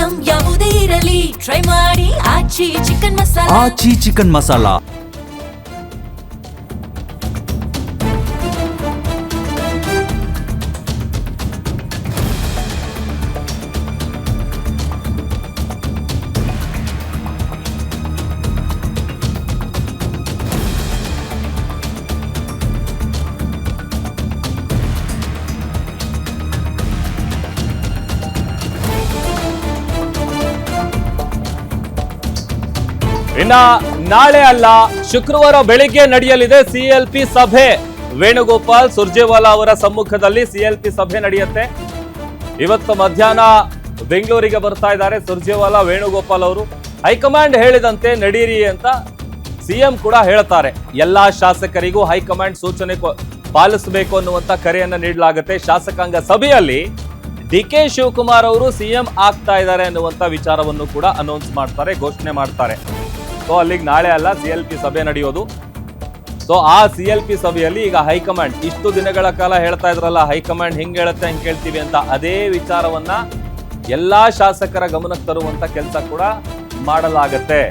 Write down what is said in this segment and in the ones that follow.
Item ಯಾವುದೇ ಇರಲಿ try ಮಾಡಿ ಆಚಿ ಚಿಕನ್ ಮಸಾಲಾ. ಆಚಿ ಚಿಕನ್ ಮಸಾಲಾ. ಇನ್ನ ನಾಳೆ ಅಲ್ಲ ಶುಕ್ರವಾರ ಬೆಳಿಗ್ಗೆ ನಡೆಯಲಿದೆ ಸಿಎಲ್ಪಿ ಸಭೆ. ವೇಣುಗೋಪಾಲ್ ಸುರ್ಜೇವಾಲಾ ಅವರ ಸಮ್ಮುಖದಲ್ಲಿ ಸಿಎಲ್ಪಿ ಸಭೆ ನಡೆಯುತ್ತೆ. ಇವತ್ತು ಮಧ್ಯಾಹ್ನ ಬೆಂಗಳೂರಿಗೆ ಬರ್ತಾ ಇದ್ದಾರೆ ಸುರ್ಜೇವಾಲಾ ವೇಣುಗೋಪಾಲ್ ಅವರು. ಹೈಕಮಾಂಡ್ ಹೇಳಿದಂತೆ ನಡೀರಿ ಅಂತ ಸಿಎಂ ಕೂಡ ಹೇಳ್ತಾರೆ. ಎಲ್ಲಾ ಶಾಸಕರಿಗೂ ಹೈಕಮಾಂಡ್ ಸೂಚನೆ ಪಾಲಿಸಬೇಕು ಅನ್ನುವಂತ ಕರೆಯನ್ನ ನೀಡಲಾಗುತ್ತೆ. ಶಾಸಕಾಂಗ ಸಭೆಯಲ್ಲಿ ಡಿಕೆ ಶಿವಕುಮಾರ್ ಅವರು ಸಿಎಂ ಆಗ್ತಾ ಇದ್ದಾರೆ ಅನ್ನುವಂತ ವಿಚಾರವನ್ನು ಕೂಡ ಅನೌನ್ಸ್ ಮಾಡ್ತಾರೆ, ಘೋಷಣೆ ಮಾಡ್ತಾರೆ. ಸೊ ಅಲ್ಲಿಗೆ ನಾಳೆ ಅಲ್ಲ ಸಿಎಲ್ಪಿ ಸಭೆ ನಡೆಯೋದು. ಸೊ ಆ ಸಿಎಲ್ಪಿ ಸಭೆಯಲ್ಲಿ ಈಗ ಹೈಕಮಾಂಡ್ ಇಷ್ಟು ದಿನಗಳ ಕಾಲ ಹೇಳ್ತಾ ಇದ್ರಲ್ಲ ಹೈಕಮಾಂಡ್ ಹಿಂಗ್ ಹೇಳುತ್ತೆ ಹಂಗೆ ಕೇಳ್ತೀವಿ ಅಂತ, ಅದೇ ವಿಚಾರವನ್ನ ಎಲ್ಲಾ ಶಾಸಕರ ಗಮನಕ್ಕೆ ತರುವಂತ ಕೆಲಸ ಕೂಡ ಮಾಡಲಾಗತ್ತೆ.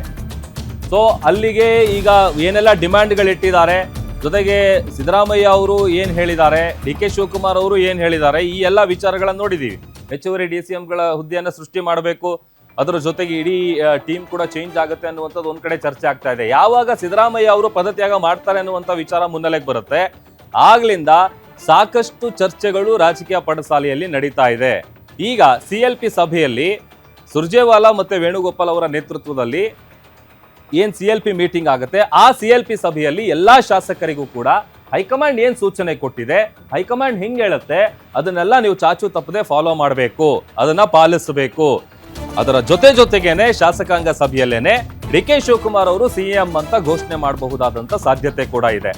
ಸೊ ಅಲ್ಲಿಗೆ ಈಗ ಏನೆಲ್ಲ ಡಿಮ್ಯಾಂಡ್ಗಳಿಟ್ಟಿದ್ದಾರೆ, ಜೊತೆಗೆ ಸಿದ್ದರಾಮಯ್ಯ ಅವರು ಏನ್ ಹೇಳಿದ್ದಾರೆ, ಡಿ ಕೆ ಶಿವಕುಮಾರ್ ಅವರು ಏನ್ ಹೇಳಿದ್ದಾರೆ, ಈ ಎಲ್ಲ ವಿಚಾರಗಳನ್ನ ನೋಡಿದೀವಿ. ಹೆಚ್ಚುವರಿ DCMಗಳ ಹುದ್ದೆಯನ್ನ ಸೃಷ್ಟಿ ಮಾಡಬೇಕು, ಅದರ ಜೊತೆಗೆ ಇಡೀ ಟೀಮ್ ಕೂಡ ಚೇಂಜ್ ಆಗುತ್ತೆ ಅನ್ನುವಂಥದ್ದು ಒಂದ್ ಕಡೆ ಚರ್ಚೆ ಆಗ್ತಾ ಇದೆ. ಯಾವಾಗ ಸಿದ್ದರಾಮಯ್ಯ ಅವರು ಪದತ್ಯಾಗ ಮಾಡ್ತಾರೆ ಅನ್ನುವಂಥ ವಿಚಾರ ಮುನ್ನೆಲೆಗೆ ಬರುತ್ತೆ, ಆಗ್ಲಿಂದ ಸಾಕಷ್ಟು ಚರ್ಚೆಗಳು ರಾಜಕೀಯ ಪಡಸಾಲೆಯಲ್ಲಿ ನಡೀತಾ ಇದೆ. ಈಗ ಸಿಎಲ್ಪಿ ಸಭೆಯಲ್ಲಿ ಸುರ್ಜೇವಾಲಾ ಮತ್ತೆ ವೇಣುಗೋಪಾಲ್ ಅವರ ನೇತೃತ್ವದಲ್ಲಿ ಏನ್ ಸಿಎಲ್ಪಿ ಮೀಟಿಂಗ್ ಆಗುತ್ತೆ, ಆ ಸಿಎಲ್ಪಿ ಸಭೆಯಲ್ಲಿ ಎಲ್ಲಾ ಶಾಸಕರಿಗೂ ಕೂಡ ಹೈಕಮಾಂಡ್ ಏನ್ ಸೂಚನೆ ಕೊಟ್ಟಿದೆ, ಹೈಕಮಾಂಡ್ ಹಿಂಗ್ ಹೇಳುತ್ತೆ, ಅದನ್ನೆಲ್ಲ ನೀವು ಚಾಚು ತಪ್ಪದೆ ಫಾಲೋ ಮಾಡಬೇಕು, ಅದನ್ನ ಪಾಲಿಸಬೇಕು. ಅದರ ಜೊತೆಗೇನೆ ಶಾಸಕಾಂಗ ಸಭೆಯಲ್ಲೇನೆ ಡಿ ಕೆ ಶಿವಕುಮಾರ್ ಅವರು ಸಿಎಂ ಅಂತ ಘೋಷಣೆ ಮಾಡಬಹುದಾದಂತ ಸಾಧ್ಯತೆ ಕೂಡ ಇದೆ.